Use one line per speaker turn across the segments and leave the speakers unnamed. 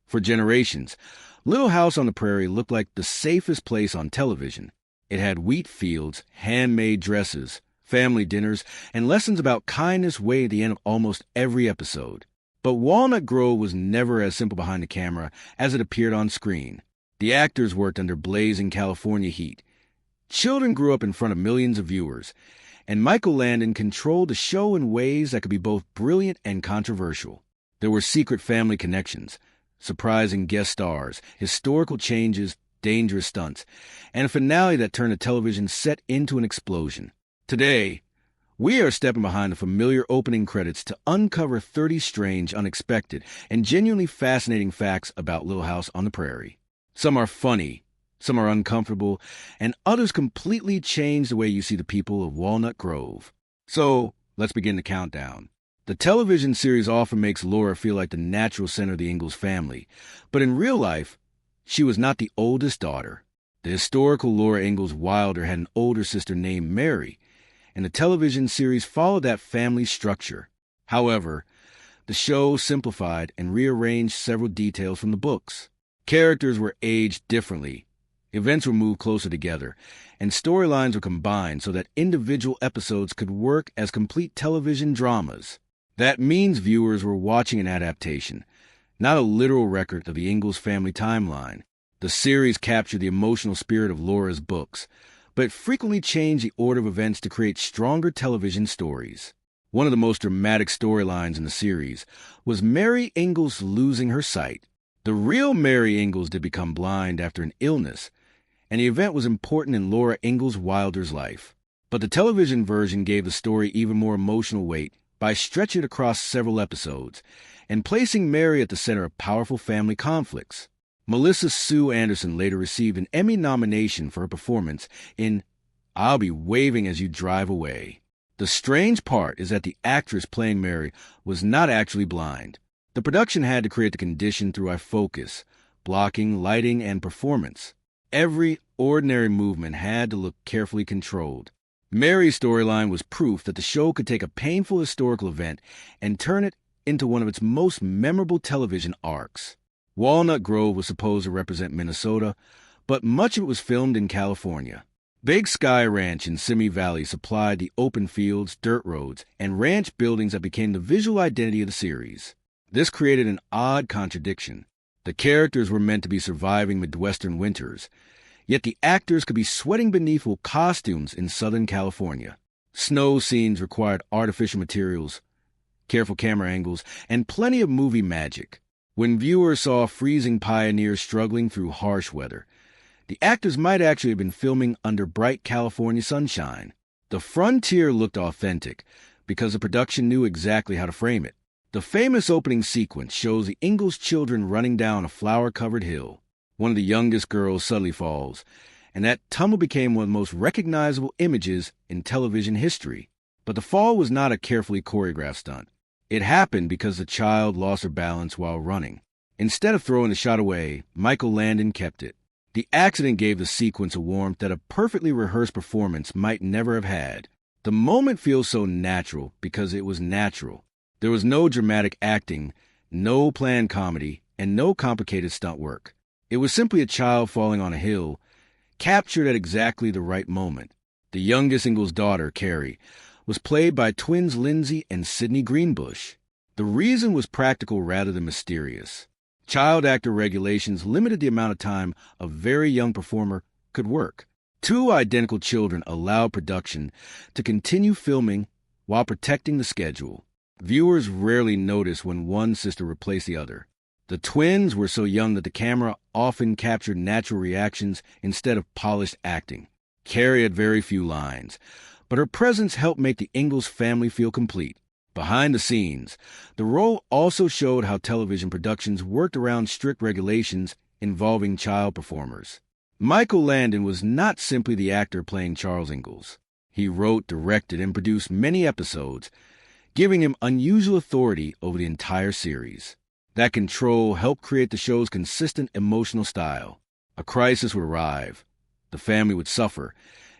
For generations, Little House on the Prairie looked like the safest place on television. It had wheat fields, handmade dresses, family dinners, and lessons about kindness way at the end of almost every episode. But Walnut Grove was never as simple behind the camera as it appeared on screen. The actors worked under blazing California heat. Children grew up in front of millions of viewers, and Michael Landon controlled the show in ways that could be both brilliant and controversial. There were secret family connections, surprising guest stars, historical changes, dangerous stunts, and a finale that turned a television set into an explosion. Today, we are stepping behind the familiar opening credits to uncover 30 strange, unexpected, and genuinely fascinating facts about Little House on the Prairie. Some are funny, some are uncomfortable, and others completely change the way you see the people of Walnut Grove. So, let's begin the countdown. The television series often makes Laura feel like the natural center of the Ingalls family, but in real life, she was not the oldest daughter. The historical Laura Ingalls Wilder had an older sister named Mary, and the television series followed that family structure. However, the show simplified and rearranged several details from the books. Characters were aged differently, events were moved closer together, and storylines were combined so that individual episodes could work as complete television dramas. That means viewers were watching an adaptation, not a literal record of the Ingalls family timeline. The series captured the emotional spirit of Laura's books, but frequently changed the order of events to create stronger television stories. One of the most dramatic storylines in the series was Mary Ingalls losing her sight. The real Mary Ingalls did become blind after an illness, and the event was important in Laura Ingalls Wilder's life. But the television version gave the story even more emotional weight by stretching it across several episodes and placing Mary at the center of powerful family conflicts. Melissa Sue Anderson later received an Emmy nomination for her performance in I'll Be Waving as You Drive Away. The strange part is that the actress playing Mary was not actually blind. The production had to create the condition through eye focus, blocking, lighting, and performance. Every ordinary movement had to look carefully controlled. Mary's storyline was proof that the show could take a painful historical event and turn it into one of its most memorable television arcs. Walnut Grove was supposed to represent Minnesota, but much of it was filmed in California. Big Sky Ranch in Simi Valley supplied the open fields, dirt roads, and ranch buildings that became the visual identity of the series. This created an odd contradiction. The characters were meant to be surviving Midwestern winters, yet the actors could be sweating beneath wool costumes in Southern California. Snow scenes required artificial materials, careful camera angles, and plenty of movie magic. When viewers saw freezing pioneers struggling through harsh weather, the actors might actually have been filming under bright California sunshine. The frontier looked authentic because the production knew exactly how to frame it. The famous opening sequence shows the Ingalls children running down a flower-covered hill. One of the youngest girls suddenly falls, and that tumble became one of the most recognizable images in television history. But the fall was not a carefully choreographed stunt. It happened because the child lost her balance while running. Instead of throwing the shot away, Michael Landon kept it. The accident gave the sequence a warmth that a perfectly rehearsed performance might never have had. The moment feels so natural because it was natural. There was no dramatic acting, no planned comedy, and no complicated stunt work. It was simply a child falling on a hill, captured at exactly the right moment. The youngest Ingalls daughter, Carrie, was played by twins Lindsay and Sidney Greenbush. The reason was practical rather than mysterious. Child actor regulations limited the amount of time a very young performer could work. Two identical children allowed production to continue filming while protecting the schedule. Viewers rarely noticed when one sister replaced the other. The twins were so young that the camera often captured natural reactions instead of polished acting. Carrie had very few lines, but her presence helped make the Ingalls family feel complete. Behind the scenes, the role also showed how television productions worked around strict regulations involving child performers. Michael Landon was not simply the actor playing Charles Ingalls. He wrote, directed, and produced many episodes, giving him unusual authority over the entire series. That control helped create the show's consistent emotional style. A crisis would arrive, the family would suffer,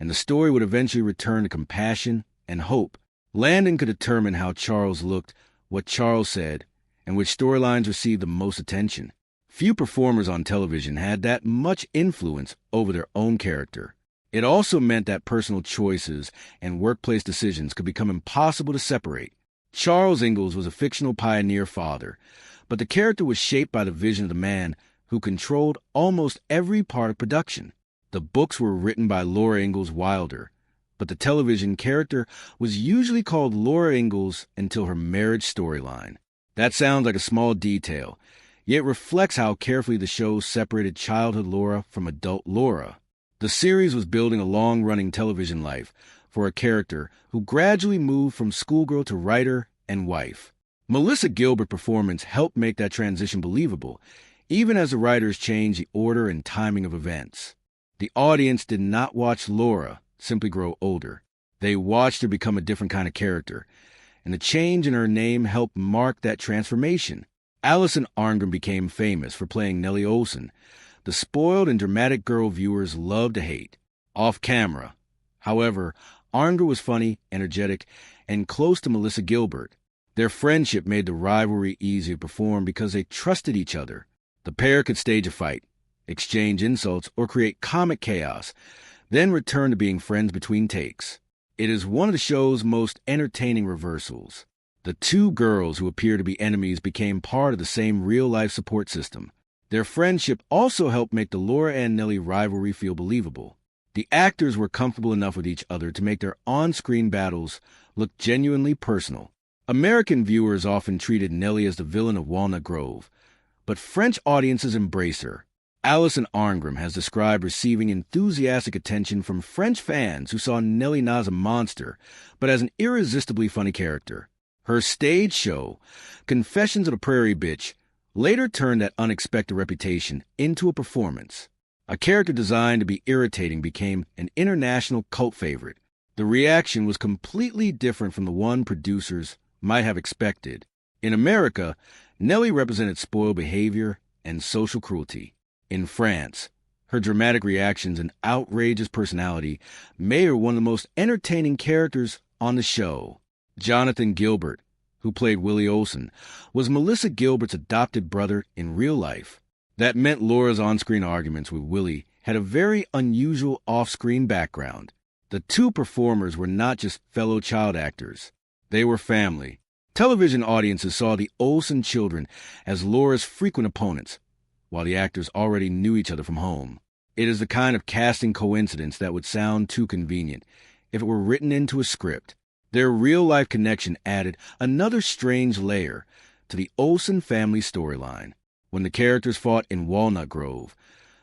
and the story would eventually return to compassion and hope. Landon could determine how Charles looked, what Charles said, and which storylines received the most attention. Few performers on television had that much influence over their own character. It also meant that personal choices and workplace decisions could become impossible to separate. Charles Ingalls was a fictional pioneer father, but the character was shaped by the vision of the man who controlled almost every part of production. The books were written by Laura Ingalls Wilder, but the television character was usually called Laura Ingalls until her marriage storyline. That sounds like a small detail, yet reflects how carefully the show separated childhood Laura from adult Laura. The series was building a long-running television life for a character who gradually moved from schoolgirl to writer and wife. Melissa Gilbert's performance helped make that transition believable, even as the writers changed the order and timing of events. The audience did not watch Laura simply grow older. They watched her become a different kind of character, and the change in her name helped mark that transformation. Allison Arngrim became famous for playing Nellie Oleson, the spoiled and dramatic girl viewers loved to hate. Off camera, however, Arngrim was funny, energetic, and close to Melissa Gilbert. Their friendship made the rivalry easy to perform because they trusted each other. The pair could stage a fight, exchange insults, or create comic chaos, then return to being friends between takes. It is one of the show's most entertaining reversals. The two girls who appear to be enemies became part of the same real-life support system. Their friendship also helped make the Laura and Nellie rivalry feel believable. The actors were comfortable enough with each other to make their on-screen battles look genuinely personal. American viewers often treated Nellie as the villain of Walnut Grove, but French audiences embrace her. Allison Arngrim has described receiving enthusiastic attention from French fans who saw Nellie not as a monster, but as an irresistibly funny character. Her stage show, Confessions of the Prairie Bitch, later turned that unexpected reputation into a performance. A character designed to be irritating became an international cult favorite. The reaction was completely different from the one producers might have expected. In America, Nellie represented spoiled behavior and social cruelty. In France, her dramatic reactions and outrageous personality made her one of the most entertaining characters on the show. Jonathan Gilbert, who played Willie Olson, was Melissa Gilbert's adopted brother in real life. That meant Laura's on-screen arguments with Willie had a very unusual off-screen background. The two performers were not just fellow child actors. They were family. Television audiences saw the Olsen children as Laura's frequent opponents, while the actors already knew each other from home. It is the kind of casting coincidence that would sound too convenient if it were written into a script. Their real-life connection added another strange layer to the Olsen family storyline. When the characters fought in Walnut Grove,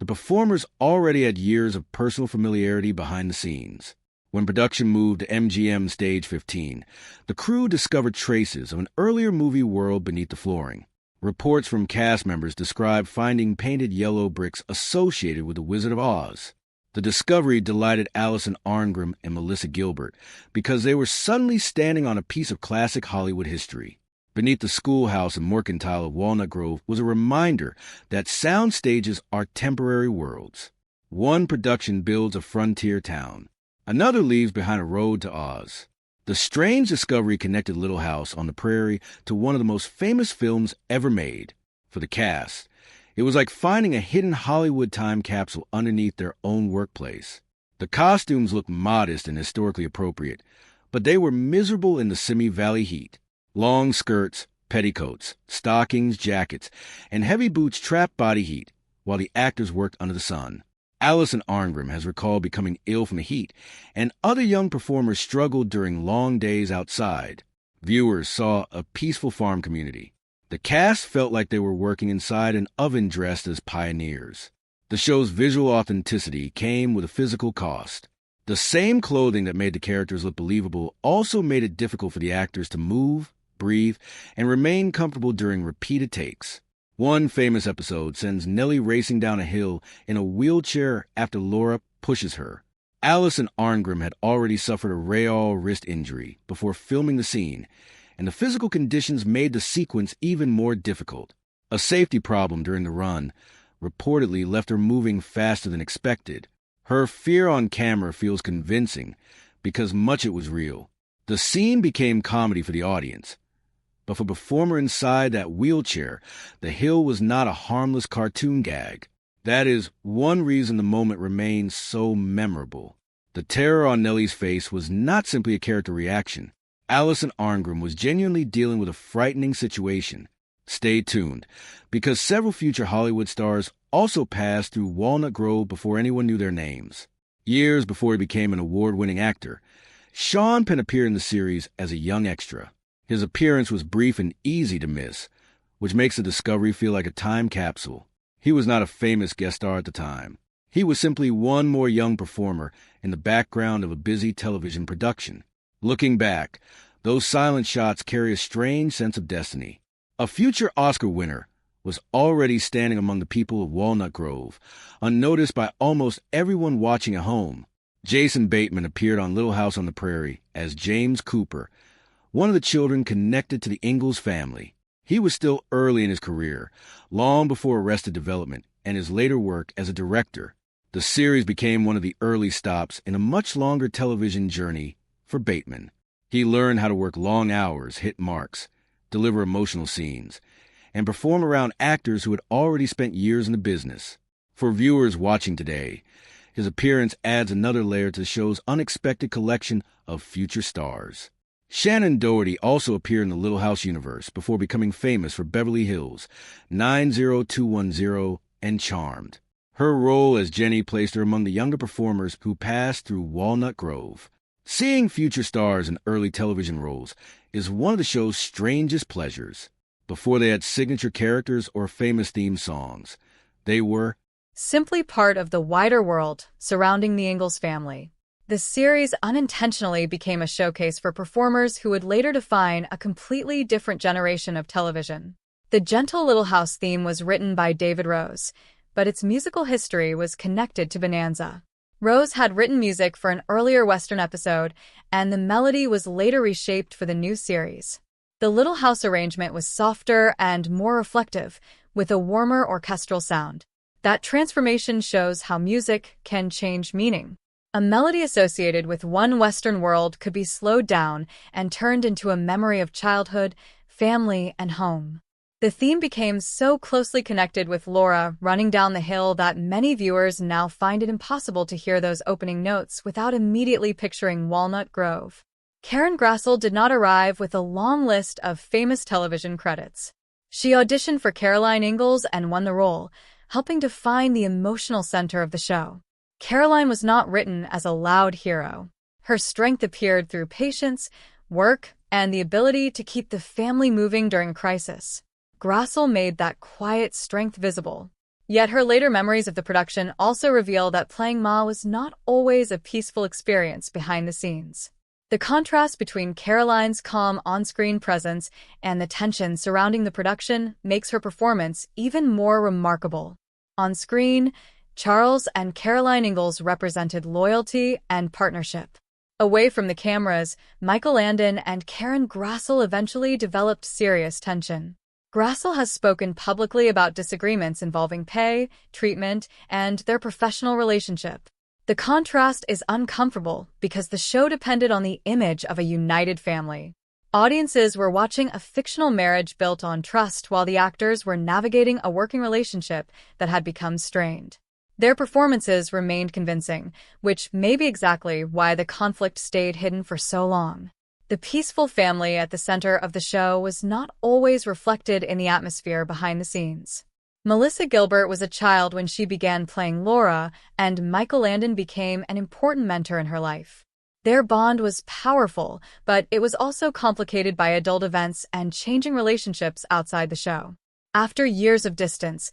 the performers already had years of personal familiarity behind the scenes. When production moved to MGM Stage 15, the crew discovered traces of an earlier movie world beneath the flooring. Reports from cast members described finding painted yellow bricks associated with the Wizard of Oz. The discovery delighted Allison Arngrim and Melissa Gilbert because they were suddenly standing on a piece of classic Hollywood history. Beneath the schoolhouse and mercantile of Walnut Grove was a reminder that sound stages are temporary worlds. One production builds a frontier town. Another leaves behind a road to Oz. The strange discovery connected Little House on the Prairie to one of the most famous films ever made. For the cast, it was like finding a hidden Hollywood time capsule underneath their own workplace. The costumes looked modest and historically appropriate, but they were miserable in the Simi Valley heat. Long skirts, petticoats, stockings, jackets, and heavy boots trapped body heat, while the actors worked under the sun. Allison Arngrim has recalled becoming ill from the heat, and other young performers struggled during long days outside. Viewers saw a peaceful farm community. The cast felt like they were working inside an oven dressed as pioneers. The show's visual authenticity came with a physical cost. The same clothing that made the characters look believable also made it difficult for the actors to move, breathe, and remain comfortable during repeated takes. One famous episode sends Nellie racing down a hill in a wheelchair after Laura pushes her. Allison Arngrim had already suffered a Rayall wrist injury before filming the scene, and the physical conditions made the sequence even more difficult. A safety problem during the run reportedly left her moving faster than expected. Her fear on camera feels convincing because much of it was real. The scene became comedy for the audience, But for the performer inside that wheelchair, the hill was not a harmless cartoon gag. That is one reason the moment remains so memorable. The terror on Nellie's face was not simply a character reaction. Alison Arngrim was genuinely dealing with a frightening situation. Stay tuned, because several future Hollywood stars also passed through Walnut Grove before anyone knew their names. Years before he became an award-winning actor, Sean Penn appeared in the series as a young extra. His appearance was brief and easy to miss, which makes the discovery feel like a time capsule. He was not a famous guest star at the time. He was simply one more young performer in the background of a busy television production. Looking back, those silent shots carry a strange sense of destiny. A future Oscar winner was already standing among the people of Walnut Grove, unnoticed by almost everyone watching at home. Jason Bateman appeared on Little House on the Prairie as James Cooper, one of the children connected to the Ingalls family. He was still early in his career, long before Arrested Development and his later work as a director. The series became one of the early stops in a much longer television journey for Bateman. He learned how to work long hours, hit marks, deliver emotional scenes, and perform around actors who had already spent years in the business. For viewers watching today, his appearance adds another layer to the show's unexpected collection of future stars. Shannon Doherty also appeared in the Little House universe before becoming famous for Beverly Hills, 90210, and Charmed. Her role as Jenny placed her among the younger performers who passed through Walnut Grove. Seeing future stars in early television roles is one of the show's strangest pleasures. Before they had signature characters or famous theme songs, they were
simply part of the wider world surrounding the Ingalls family. The series unintentionally became a showcase for performers who would later define a completely different generation of television. The gentle Little House theme was written by David Rose, but its musical history was connected to Bonanza. Rose had written music for an earlier Western episode, and the melody was later reshaped for the new series. The Little House arrangement was softer and more reflective, with a warmer orchestral sound. That transformation shows how music can change meaning. A melody associated with one Western world could be slowed down and turned into a memory of childhood, family, and home. The theme became so closely connected with Laura running down the hill that many viewers now find it impossible to hear those opening notes without immediately picturing Walnut Grove. Karen Grassel did not arrive with a long list of famous television credits. She auditioned for Caroline Ingalls and won the role, helping define the emotional center of the show. Caroline was not written as a loud hero. Her strength appeared through patience, work, and the ability to keep the family moving during crisis. Grassel made that quiet strength visible. Yet her later memories of the production also reveal that playing Ma was not always a peaceful experience behind the scenes. The contrast between Caroline's calm on-screen presence and the tension surrounding the production makes her performance even more remarkable. On screen, Charles and Caroline Ingalls represented loyalty and partnership. Away from the cameras, Michael Landon and Karen Grassel eventually developed serious tension. Grassel has spoken publicly about disagreements involving pay, treatment, and their professional relationship. The contrast is uncomfortable because the show depended on the image of a united family. Audiences were watching a fictional marriage built on trust while the actors were navigating a working relationship that had become strained. Their performances remained convincing, which may be exactly why the conflict stayed hidden for so long. The peaceful family at the center of the show was not always reflected in the atmosphere behind the scenes. Melissa Gilbert was a child when she began playing Laura, and Michael Landon became an important mentor in her life. Their bond was powerful, but it was also complicated by adult events and changing relationships outside the show. After years of distance,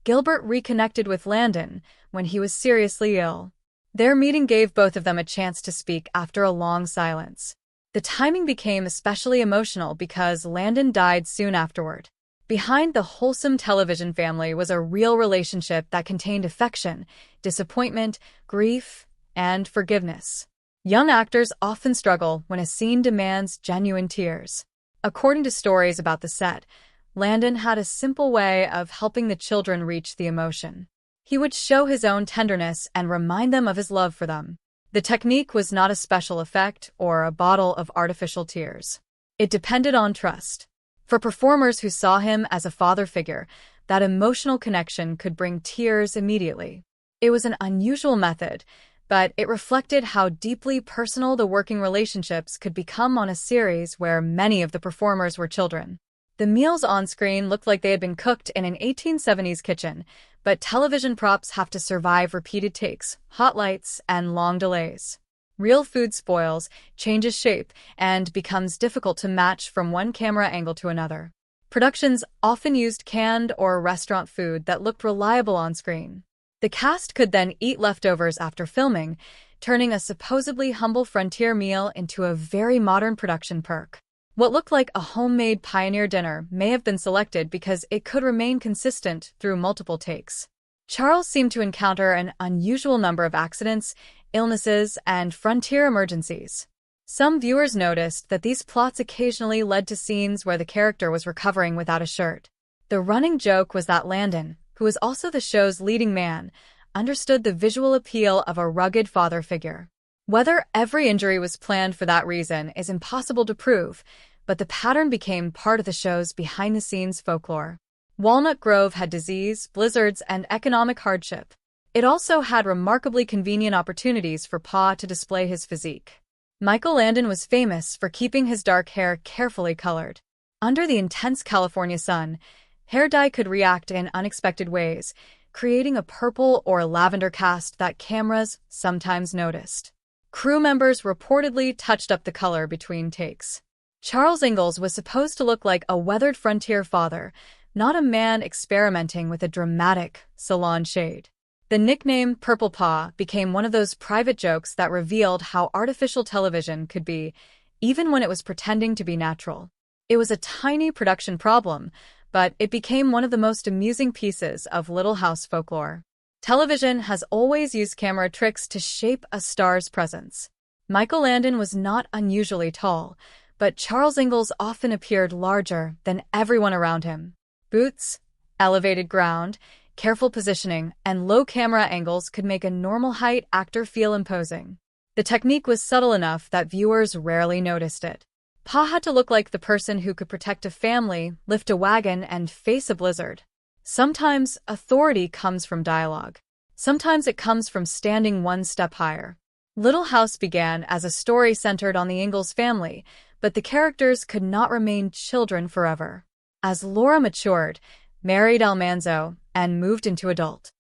Gilbert reconnected with Landon when he was seriously ill. Their meeting gave both of them a chance to speak after a long silence. The timing became especially emotional because Landon died soon afterward. Behind the wholesome television family was a real relationship that contained affection, disappointment, grief, and forgiveness. Young actors often struggle when a scene demands genuine tears. According to stories about the set, Landon had a simple way of helping the children reach the emotion. He would show his own tenderness and remind them of his love for them. The technique was not a special effect or a bottle of artificial tears. It depended on trust. For performers who saw him as a father figure, that emotional connection could bring tears immediately. It was an unusual method, but it reflected how deeply personal the working relationships could become on a series where many of the performers were children. The meals on screen looked like they had been cooked in an 1870s kitchen, but television props have to survive repeated takes, hot lights, and long delays. Real food spoils, changes shape, and becomes difficult to match from one camera angle to another. Productions often used canned or restaurant food that looked reliable on screen. The cast could then eat leftovers after filming, turning a supposedly humble frontier meal into a very modern production perk. What looked like a homemade pioneer dinner may have been selected because it could remain consistent through multiple takes. Charles seemed to encounter an unusual number of accidents, illnesses, and frontier emergencies. Some viewers noticed that these plots occasionally led to scenes where the character was recovering without a shirt. The running joke was that Landon, who was also the show's leading man, understood the visual appeal of a rugged father figure. Whether every injury was planned for that reason is impossible to prove, but the pattern became part of the show's behind-the-scenes folklore. Walnut Grove had disease, blizzards, and economic hardship. It also had remarkably convenient opportunities for Pa to display his physique. Michael Landon was famous for keeping his dark hair carefully colored. Under the intense California sun, hair dye could react in unexpected ways, creating a purple or lavender cast that cameras sometimes noticed. Crew members reportedly touched up the color between takes. Charles Ingalls was supposed to look like a weathered frontier father, not a man experimenting with a dramatic salon shade. The nickname Purple Pa became one of those private jokes that revealed how artificial television could be, even when it was pretending to be natural. It was a tiny production problem, but it became one of the most amusing pieces of Little House folklore. Television has always used camera tricks to shape a star's presence. Michael Landon was not unusually tall, but Charles Ingalls often appeared larger than everyone around him. Boots, elevated ground, careful positioning, and low camera angles could make a normal-height actor feel imposing. The technique was subtle enough that viewers rarely noticed it. Pa had to look like the person who could protect a family, lift a wagon, and face a blizzard. Sometimes authority comes from dialogue. Sometimes it comes from standing one step higher. Little House began as a story centered on the Ingalls family, but the characters could not remain children forever. As Laura matured, married Almanzo, and moved into adult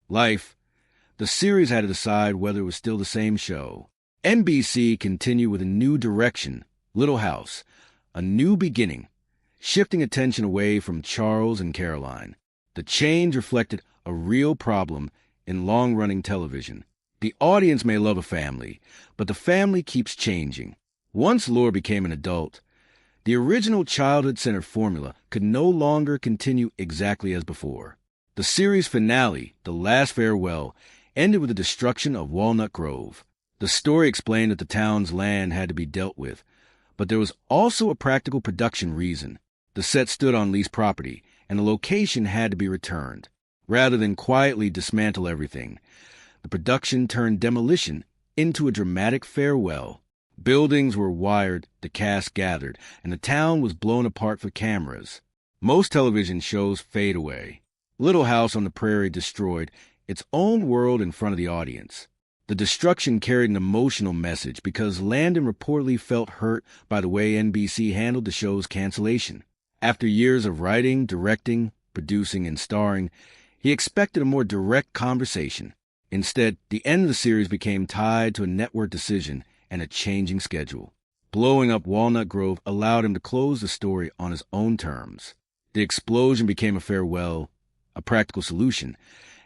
life, the series had to decide whether it was still the same show. NBC continued with a new direction, Little House, a new beginning, shifting attention away from Charles and Caroline. The change reflected a real problem in long-running television. The audience may love a family, but the family keeps changing. Once Laura became an adult, the original childhood-centered formula could no longer continue exactly as before. The series finale, The Last Farewell, ended with the destruction of Walnut Grove. The story explained that the town's land had to be dealt with, but there was also a practical production reason. The set stood on leased property, and the location had to be returned. Rather than quietly dismantle everything, the production turned demolition into a dramatic farewell. Buildings were wired, the cast gathered, and the town was blown apart for cameras. Most television shows fade away. Little House on the Prairie destroyed its own world in front of the audience. The destruction carried an emotional message because Landon reportedly felt hurt by the way NBC handled the show's cancellation. After years of writing, directing, producing, and starring, he expected a more direct conversation. Instead, the end of the series became tied to a network decision and a changing schedule. Blowing up Walnut Grove allowed him to close the story on his own terms. The explosion became a farewell, a practical solution,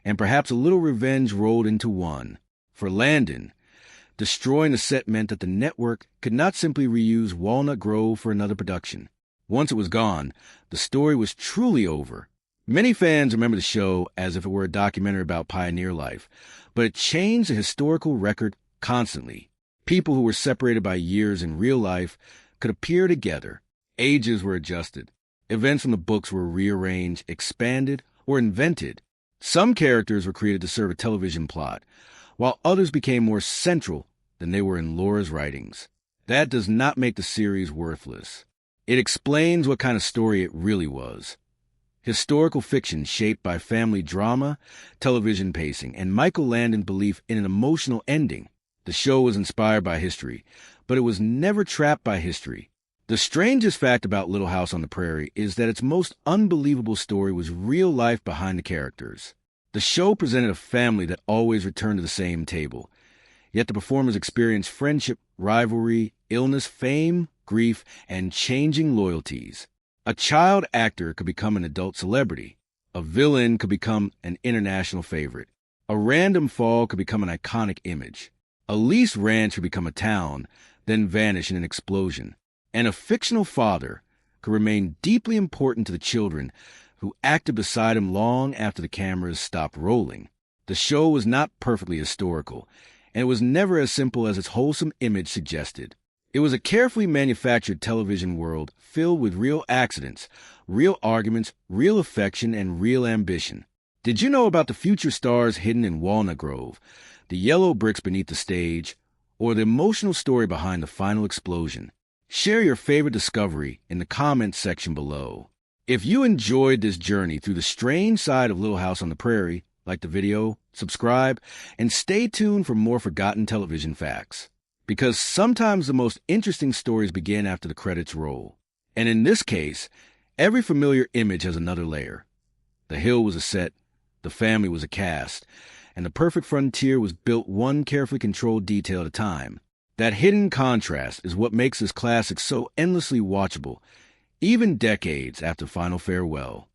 and perhaps a little revenge rolled into one. For Landon, destroying the set meant that the network could not simply reuse Walnut Grove for another production. Once it was gone, the story was truly over. Many fans remember the show as if it were a documentary about pioneer life, but it changed the historical record constantly. People who were separated by years in real life could appear together. Ages were adjusted. Events from the books were rearranged, expanded, or invented. Some characters were created to serve a television plot, while others became more central than they were in Laura's writings. That does not make the series worthless. It explains what kind of story it really was. Historical fiction shaped by family drama, television pacing, and Michael Landon's belief in an emotional ending. The show was inspired by history, but it was never trapped by history. The strangest fact about Little House on the Prairie is that its most unbelievable story was real life behind the characters. The show presented a family that always returned to the same table, yet the performers experienced friendship, rivalry, illness, fame, grief, and changing loyalties. A child actor could become an adult celebrity. A villain could become an international favorite. A random fall could become an iconic image. A leased ranch could become a town, then vanish in an explosion. And a fictional father could remain deeply important to the children who acted beside him long after the cameras stopped rolling. The show was not perfectly historical, and it was never as simple as its wholesome image suggested. It was a carefully manufactured television world filled with real accidents, real arguments, real affection, and real ambition. Did you know about the future stars hidden in Walnut Grove, the yellow bricks beneath the stage, or the emotional story behind the final explosion? Share your favorite discovery in the comments section below. If you enjoyed this journey through the strange side of Little House on the Prairie, like the video, subscribe, and stay tuned for more forgotten television facts. Because sometimes the most interesting stories begin after the credits roll. And in this case, every familiar image has another layer. The hill was a set, the family was a cast, and the perfect frontier was built one carefully controlled detail at a time. That hidden contrast is what makes this classic so endlessly watchable, even decades after final farewell.